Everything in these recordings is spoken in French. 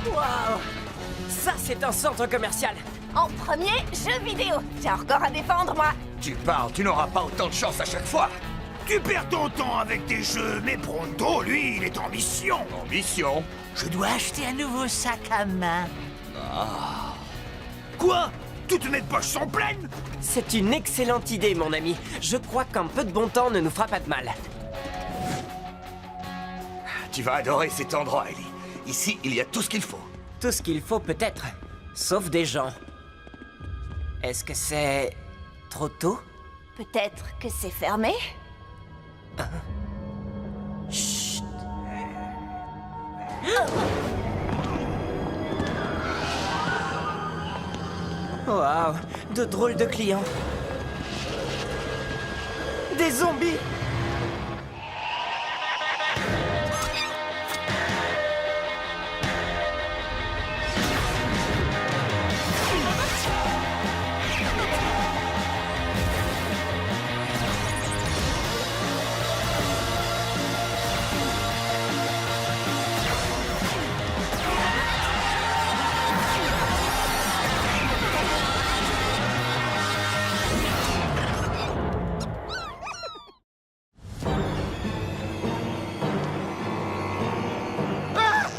Waouh! Ça, c'est un centre commercial! En premier, jeu vidéo. J'ai un record à défendre, moi. Tu parles, tu n'auras pas autant de chance à chaque fois. Tu perds ton temps avec tes jeux, mais Pronto, lui, il est en mission. En mission? Je dois acheter un nouveau sac à main. Quoi? Toutes mes poches sont pleines? C'est une excellente idée, mon ami. Je crois qu'un peu de bon temps ne nous fera pas de mal. Tu vas adorer cet endroit, Ellie. Ici, il y a tout ce qu'il faut. Tout ce qu'il faut, peut-être. Sauf des gens. Est-ce que c'est... trop tôt? Peut-être que c'est fermé. Chut. Waouh, de drôles de clients. Des zombies!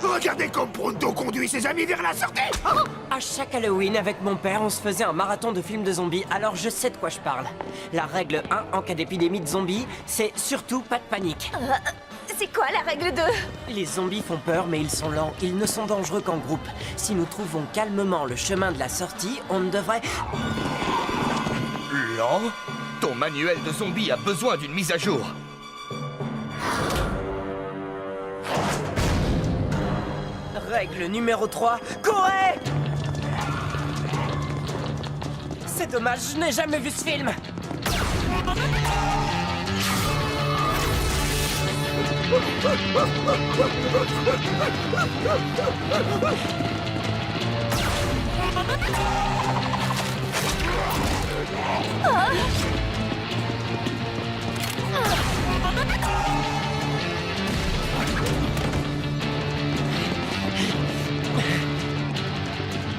Regardez comme Pronto conduit ses amis vers la sortie. À chaque Halloween, avec mon père, on se faisait un marathon de films de zombies, alors je sais de quoi je parle. La règle 1 en cas d'épidémie de zombies, c'est surtout pas de panique. C'est quoi la règle 2? Les zombies font peur, mais ils sont lents. Ils ne sont dangereux qu'en groupe. Si nous trouvons calmement le chemin de la sortie, on ne devrait... Lent? Ton manuel de zombie a besoin d'une mise à jour. Règle numéro 3, courez! C'est dommage, je n'ai jamais vu ce film.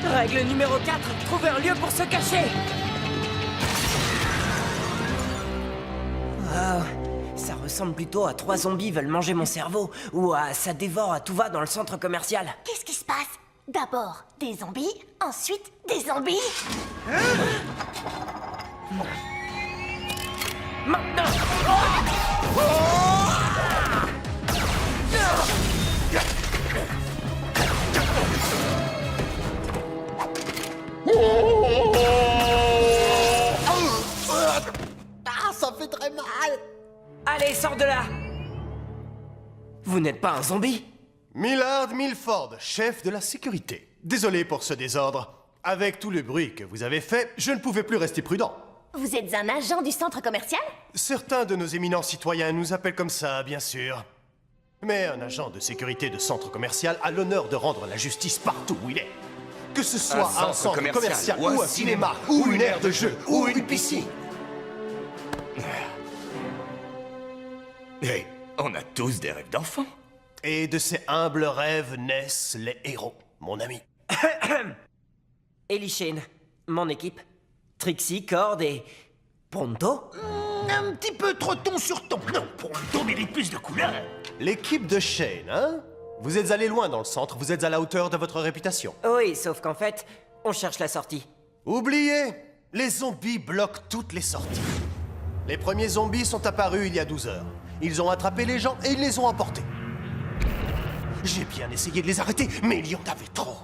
Règle numéro 4, trouver un lieu pour se cacher. Wow, ça ressemble plutôt à 3 zombies veulent manger mon cerveau, ou à ça dévore à tout va dans le centre commercial. Qu'est-ce qui se passe? D'abord des zombies, ensuite des zombies. Maintenant! Ah, ça fait très mal. Allez, sors de là! Vous n'êtes pas un zombie? Millard Milford, chef de la sécurité. Désolé pour ce désordre. Avec tout le bruit que vous avez fait, je ne pouvais plus rester prudent. Vous êtes un agent du centre commercial? Certains de nos éminents citoyens nous appellent comme ça, bien sûr. Mais un agent de sécurité de centre commercial a l'honneur de rendre la justice partout où il est. Que ce soit un centre commercial ou un cinéma, ou une aire de jeu, ou une piscine. Hey, on a tous des rêves d'enfants. Et de ces humbles rêves naissent les héros, mon ami. Ellie Shane, mon équipe. Trixie, Cord et... Pronto? Un petit peu trop ton sur ton. Non, Pronto mérite plus de couleurs. L'équipe de Shane, hein? Vous êtes allé loin dans le centre, vous êtes à la hauteur de votre réputation. Oui, sauf qu'en fait, on cherche la sortie. Oubliez! Les zombies bloquent toutes les sorties. Les premiers zombies sont apparus il y a 12 heures. Ils ont attrapé les gens et ils les ont emportés. J'ai bien essayé de les arrêter, mais il y en avait trop.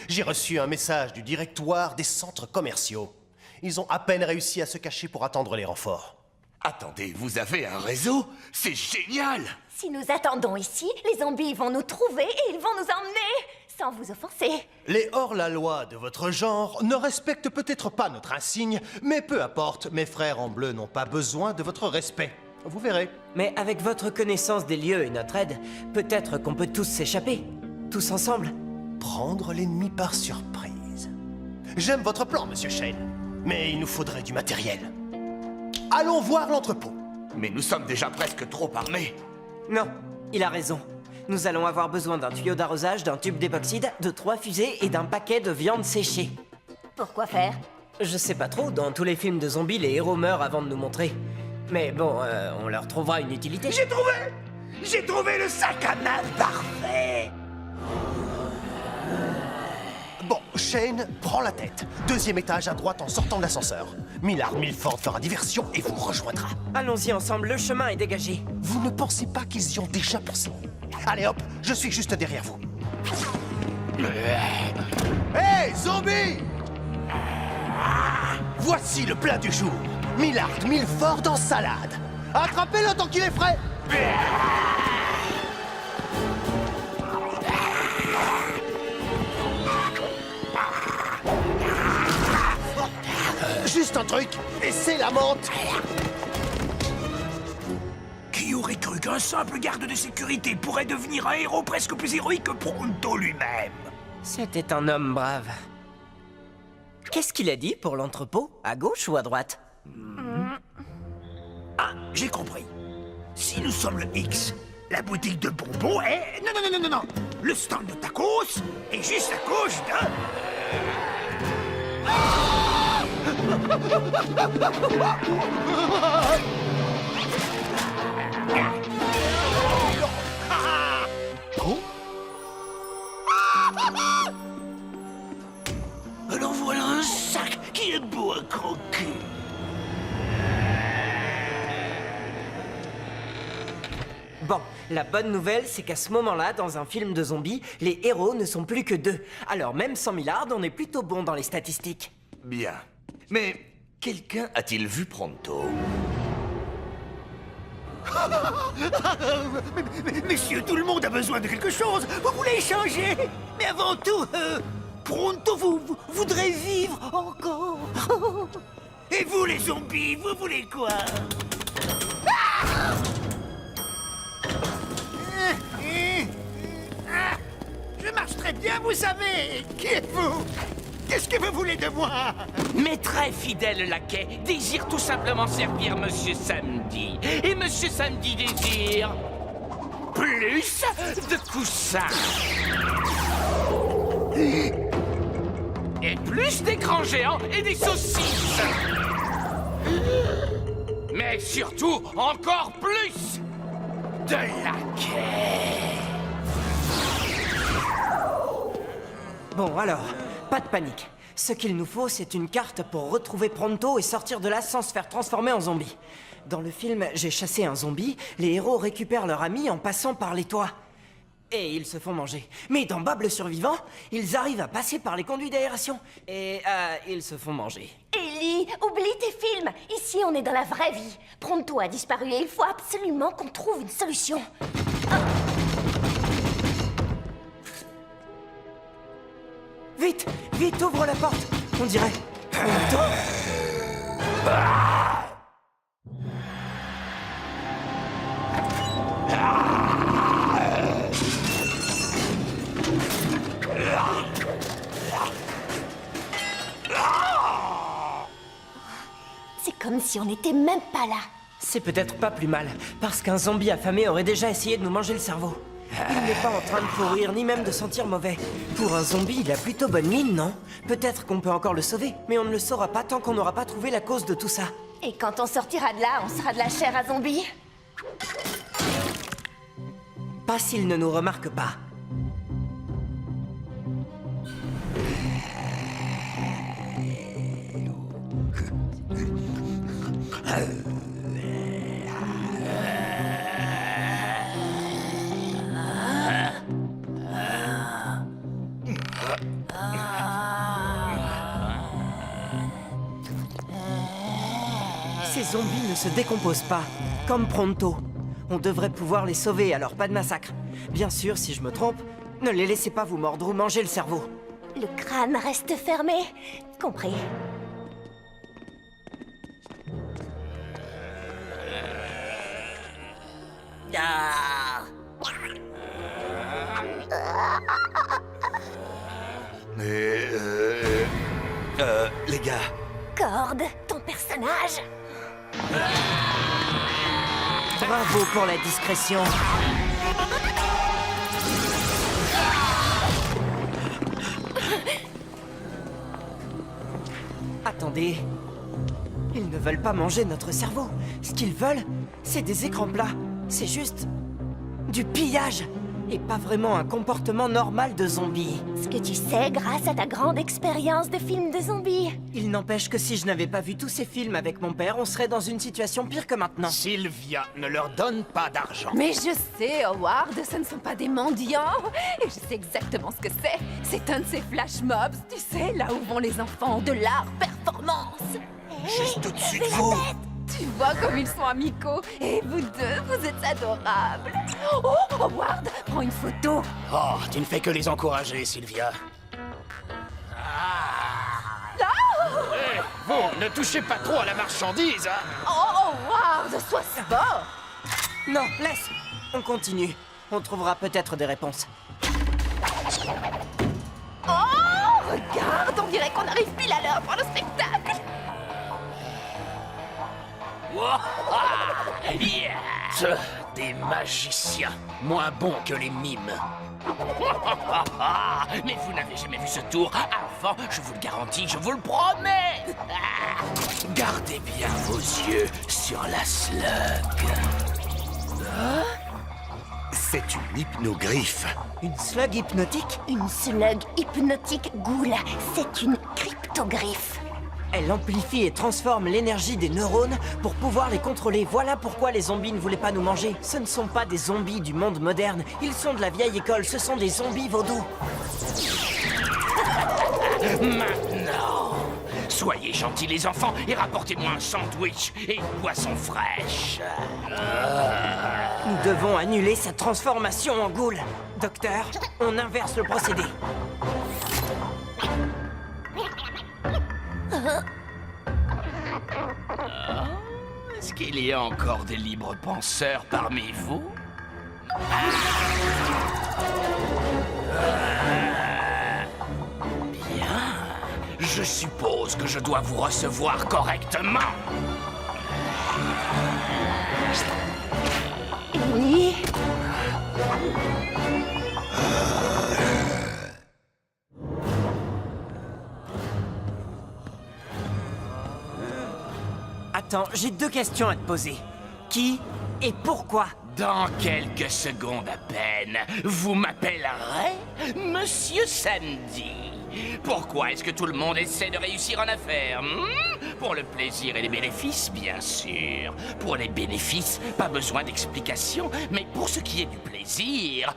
J'ai reçu un message du directoire des centres commerciaux. Ils ont à peine réussi à se cacher pour attendre les renforts. Attendez, vous avez un réseau? C'est génial! Si nous attendons ici, les zombies vont nous trouver et ils vont nous emmener, sans vous offenser. Les hors-la-loi de votre genre ne respectent peut-être pas notre insigne, mais peu importe, mes frères en bleu n'ont pas besoin de votre respect. Vous verrez. Mais avec votre connaissance des lieux et notre aide, peut-être qu'on peut tous s'échapper. Tous ensemble. Prendre l'ennemi par surprise. J'aime votre plan, monsieur Shane, mais il nous faudrait du matériel. Allons voir l'entrepôt. Mais nous sommes déjà presque trop armés. Non, il a raison. Nous allons avoir besoin d'un tuyau d'arrosage, d'un tube d'époxyde, de 3 fusées et d'un paquet de viande séchée. Pourquoi faire? Je sais pas trop, dans tous les films de zombies, les héros meurent avant de nous montrer. Mais bon, on leur trouvera une utilité. J'ai trouvé le sac à main parfait. Bon, Shane, prends la tête. 2e étage à droite en sortant de l'ascenseur. Millard Milford fera diversion et vous rejoindra. Allons-y ensemble, le chemin est dégagé. Vous ne pensez pas qu'ils y ont déjà pensé? Allez hop, je suis juste derrière vous. Hey, zombie! Voici le plat du jour. Millard Milford en salade. Attrapez-le tant qu'il est frais. Juste un truc, et c'est la menthe. Qui aurait cru qu'un simple garde de sécurité pourrait devenir un héros presque plus héroïque que Pronto lui-même? C'était un homme brave. Qu'est-ce qu'il a dit pour l'entrepôt? À gauche ou à droite? Ah, j'ai compris. Si nous sommes le X, la boutique de bonbons est... Non. Le stand de tacos est juste à gauche de... Alors voilà un sac qui est beau à croquer. Bon, la bonne nouvelle, c'est qu'à ce moment-là, dans un film de zombies, les héros ne sont plus que 2. Alors même sans Millard, on est plutôt bon dans les statistiques. Bien. Mais quelqu'un a-t-il vu Pronto? Messieurs, tout le monde a besoin de quelque chose. Vous voulez échanger? Mais avant tout, Pronto, vous voudrez vivre encore. Et vous, les zombies, vous voulez quoi? Je marche très bien, vous savez. Qui êtes-vous? Qu'est-ce que vous voulez de moi? Mes très fidèles laquais désirent tout simplement servir Monsieur Samedi. Et Monsieur Samedi désire... plus de coussins. Et plus d'écrans géants et des saucisses. Mais surtout, encore plus de laquais. Bon, alors, pas de panique. Ce qu'il nous faut, c'est une carte pour retrouver Pronto et sortir de là sans se faire transformer en zombie. Dans le film J'ai chassé un zombie, les héros récupèrent leur ami en passant par les toits. Et ils se font manger. Mais dans Bob le survivant, ils arrivent à passer par les conduits d'aération. Et ils se font manger. Ellie, oublie tes films. Ici, on est dans la vraie vie. Pronto a disparu et il faut absolument qu'on trouve une solution. Vite, vite, ouvre la porte. On dirait... Pronto. C'est comme si on n'était même pas là. C'est peut-être pas plus mal, parce qu'un zombie affamé aurait déjà essayé de nous manger le cerveau. Il n'est pas en train de pourrir, ni même de sentir mauvais. Pour un zombie, il a plutôt bonne mine, non? Peut-être qu'on peut encore le sauver, mais on ne le saura pas tant qu'on n'aura pas trouvé la cause de tout ça. Et quand on sortira de là, on sera de la chair à zombie. Pas s'il ne nous remarque pas. Ces zombies ne se décomposent pas, comme Pronto. On devrait pouvoir les sauver, alors pas de massacre. Bien sûr, si je me trompe, ne les laissez pas vous mordre ou manger le cerveau. Le crâne reste fermé. Compris. Mais... les gars... Cord, ton personnage. Bravo pour la discrétion. Attendez. Ils ne veulent pas manger notre cerveau. Ce qu'ils veulent, c'est des écrans plats. C'est juste... du pillage. Et pas vraiment un comportement normal de zombie. Ce que tu sais grâce à ta grande expérience de film de zombies. Il n'empêche que si je n'avais pas vu tous ces films avec mon père, on serait dans une situation pire que maintenant. Sylvia, ne leur donne pas d'argent. Mais je sais, Howard, ce ne sont pas des mendiants. Et je sais exactement ce que c'est. C'est un de ces flash mobs, tu sais, là où vont les enfants de l'art performance. Juste au-dessus de vous. Tu vois comme ils sont amicaux. Et vous deux, vous êtes adorables. Oh, Howard, prends une photo. Oh, tu ne fais que les encourager, Sylvia. Vous, ne touchez pas trop à la marchandise, hein. Oh, Howard, sois sport. Non, laisse. On continue. On trouvera peut-être des réponses. Oh, regarde, on dirait qu'on arrive pile à l'heure pour le spectacle. Yeah. Des magiciens, moins bons que les mimes. Mais vous n'avez jamais vu ce tour avant, je vous le garantis, je vous le promets. Gardez bien vos yeux sur la slug. C'est une hypnogriffe. Une slug hypnotique? Une slug hypnotique ghoul. C'est une cryptogriffe. Elle amplifie et transforme l'énergie des neurones pour pouvoir les contrôler. Voilà pourquoi les zombies ne voulaient pas nous manger. Ce ne sont pas des zombies du monde moderne. Ils sont de la vieille école. Ce sont des zombies vaudous. Maintenant, soyez gentils les enfants et rapportez-moi un sandwich et une boisson fraîche. Nous devons annuler sa transformation en ghoul. Docteur, on inverse le procédé. Est-ce qu'il y a encore des libres penseurs parmi vous? Bien. Je suppose que je dois vous recevoir correctement. Oui. Attends, j'ai 2 questions à te poser. Qui et pourquoi? Dans quelques secondes à peine, vous m'appellerez Monsieur Samedi. Pourquoi est-ce que tout le monde essaie de réussir en affaires? Pour le plaisir et les bénéfices, bien sûr. Pour les bénéfices, pas besoin d'explication, mais pour ce qui est du plaisir...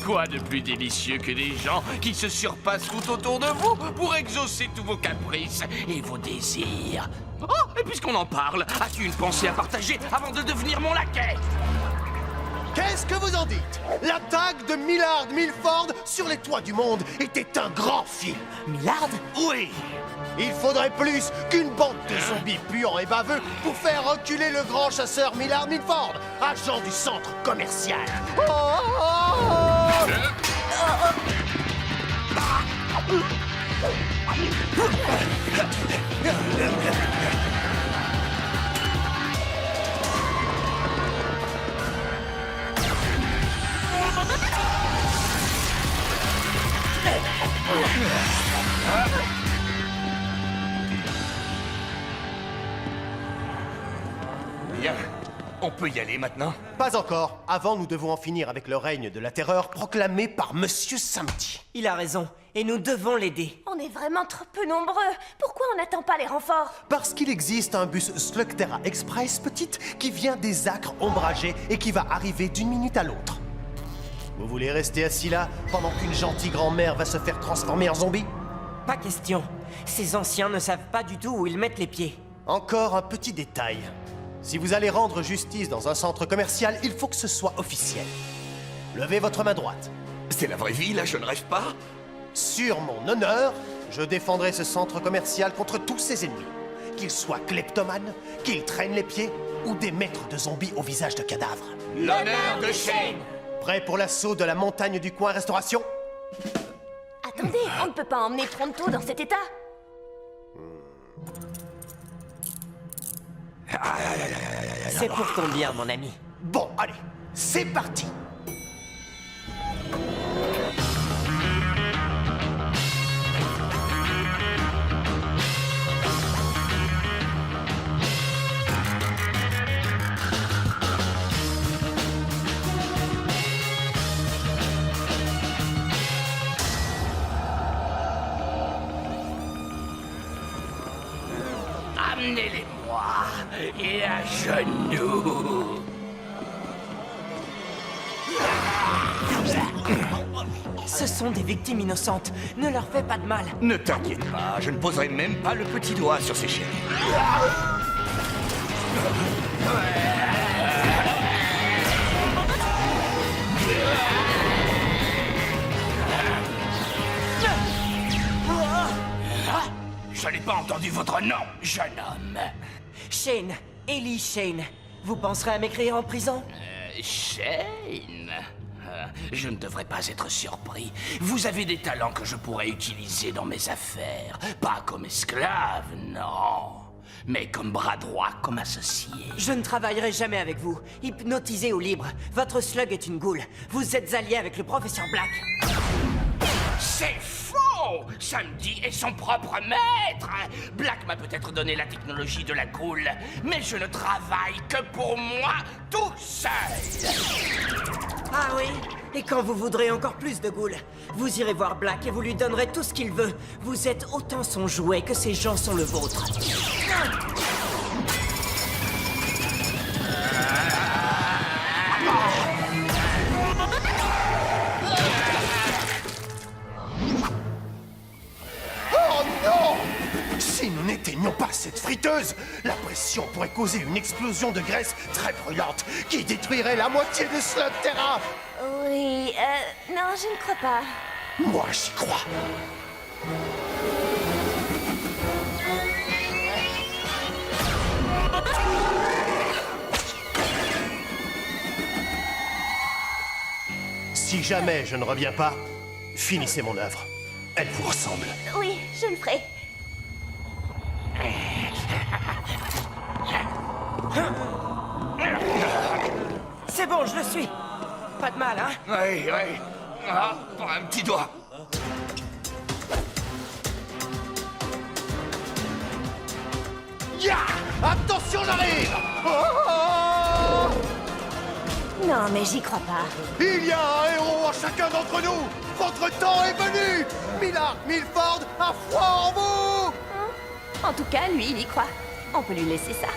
Quoi de plus délicieux que des gens qui se surpassent tout autour de vous pour exaucer tous vos caprices et vos désirs? Oh, et puisqu'on en parle, as-tu une pensée à partager avant de devenir mon laquais? Qu'est-ce que vous en dites? L'attaque de Millard Milford sur les toits du monde était un grand film. Millard? Oui. Il faudrait plus qu'une bande de zombies puants et baveux pour faire reculer le grand chasseur Millard Milford, agent du centre commercial. Bien. On peut y aller maintenant? Pas encore. Avant, nous devons en finir avec le règne de la terreur proclamé par Monsieur Samedi. Il a raison. Et nous devons l'aider. On est vraiment trop peu nombreux. Pourquoi on n'attend pas les renforts? Parce qu'il existe un bus Slugterra Express, petite, qui vient des acres ombragés et qui va arriver d'une minute à l'autre. Vous voulez rester assis là pendant qu'une gentille grand-mère va se faire transformer en zombie? Pas question. Ces anciens ne savent pas du tout où ils mettent les pieds. Encore un petit détail. Si vous allez rendre justice dans un centre commercial, il faut que ce soit officiel. Levez votre main droite. C'est la vraie vie, là, je ne rêve pas? Sur mon honneur, je défendrai ce centre commercial contre tous ses ennemis. Qu'ils soient kleptomanes, qu'ils traînent les pieds, ou des maîtres de zombies au visage de cadavres. L'honneur de Shane! Prêt pour l'assaut de la montagne du coin restauration? Attendez, on ne peut pas emmener Pronto dans cet état. C'est pour ton bien, mon ami. Bon, allez, c'est parti! Emmenez-les-moi et à genoux. Ce sont des victimes innocentes. Ne leur fais pas de mal. Ne t'inquiète pas, je ne poserai même pas le petit doigt sur ces chiens. Je n'ai pas entendu votre nom, jeune homme. Shane, Ellie Shane. Vous penserez à m'écrire en prison? Shane? Je ne devrais pas être surpris. Vous avez des talents que je pourrais utiliser dans mes affaires. Pas comme esclave, non. Mais comme bras droit, comme associé. Je ne travaillerai jamais avec vous. Hypnotisé ou libre, votre slug est une goule. Vous êtes allié avec le professeur Black. C'est faux! Samedi est son propre maître! Black m'a peut-être donné la technologie de la goule, mais je ne travaille que pour moi, tout seul! Ah oui? Et quand vous voudrez encore plus de goules, vous irez voir Black et vous lui donnerez tout ce qu'il veut. Vous êtes autant son jouet que ces gens sont le vôtre. Oh non! Si nous n'éteignions pas cette friteuse, la pression pourrait causer une explosion de graisse très brûlante qui détruirait la moitié de Slug Terra. Oui, non, je ne crois pas. Moi, j'y crois. Si jamais je ne reviens pas, finissez mon œuvre. Elle vous ressemble. Oui, je le ferai. C'est bon, je le suis. Pas de mal, hein? Oui, oui. Ah, pour un petit doigt. Ya! Attention, j'arrive! Oh! Non, mais j'y crois pas. Il y a un héros en chacun d'entre nous! Votre temps est venu! Millard Milford a foi en vous! En tout cas, lui, il y croit. On peut lui laisser ça.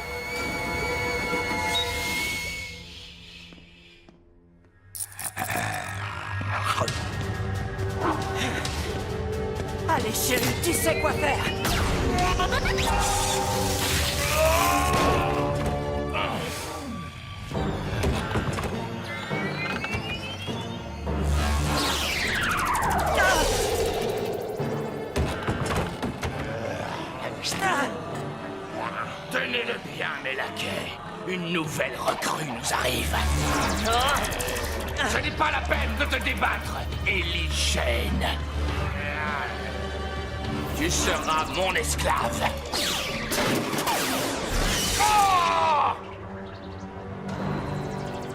Allez, chérie, tu sais quoi faire. Tenez-le bien, mes laquais. Une nouvelle recrue nous arrive. Ce n'est pas la peine de te débattre, Ellie Shane. Tu seras mon esclave. Oh!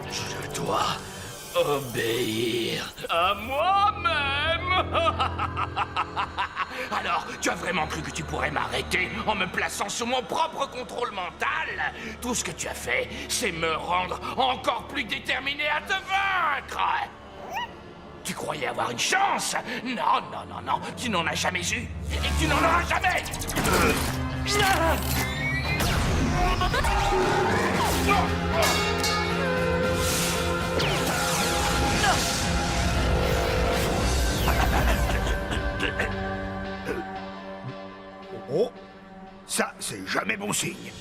Je dois obéir à moi-même. Alors, tu as vraiment cru que tu pourrais m'arrêter en me plaçant sous mon propre contrôle mental? Tout ce que tu as fait, c'est me rendre encore plus déterminé à te vaincre. Tu croyais avoir une chance? Non, non, non, non, tu n'en as jamais eu. Et tu n'en auras jamais. Oh, ça, c'est jamais bon signe.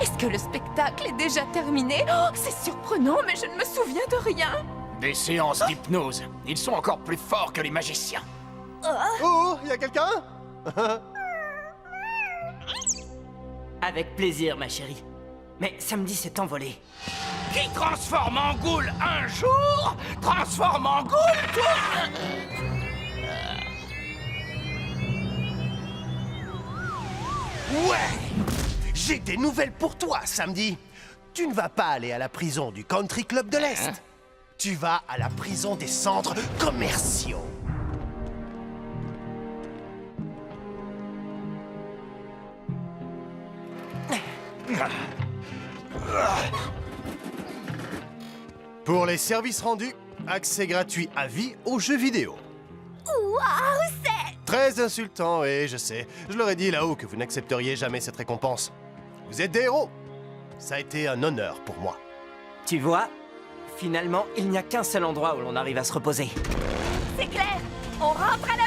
Est-ce que le spectacle est déjà terminé? Oh, c'est surprenant, mais je ne me souviens de rien. Des séances d'hypnose. Ils sont encore plus forts que les magiciens. Oh, y a quelqu'un? Avec plaisir, ma chérie. Mais samedi s'est envolé. Qui transforme en goule un jour, transforme en goule toi. Ouais! J'ai des nouvelles pour toi, samedi. Tu ne vas pas aller à la prison du Country Club de l'Est. Tu vas à la prison des centres commerciaux. Pour les services rendus, accès gratuit à vie aux jeux vidéo. Waouh, c'est Très insultant, et je sais. Je leur ai dit là-haut que vous n'accepteriez jamais cette récompense. Vous êtes des héros. Ça a été un honneur pour moi. Tu vois, finalement, il n'y a qu'un seul endroit où l'on arrive à se reposer. C'est clair. On rentre à la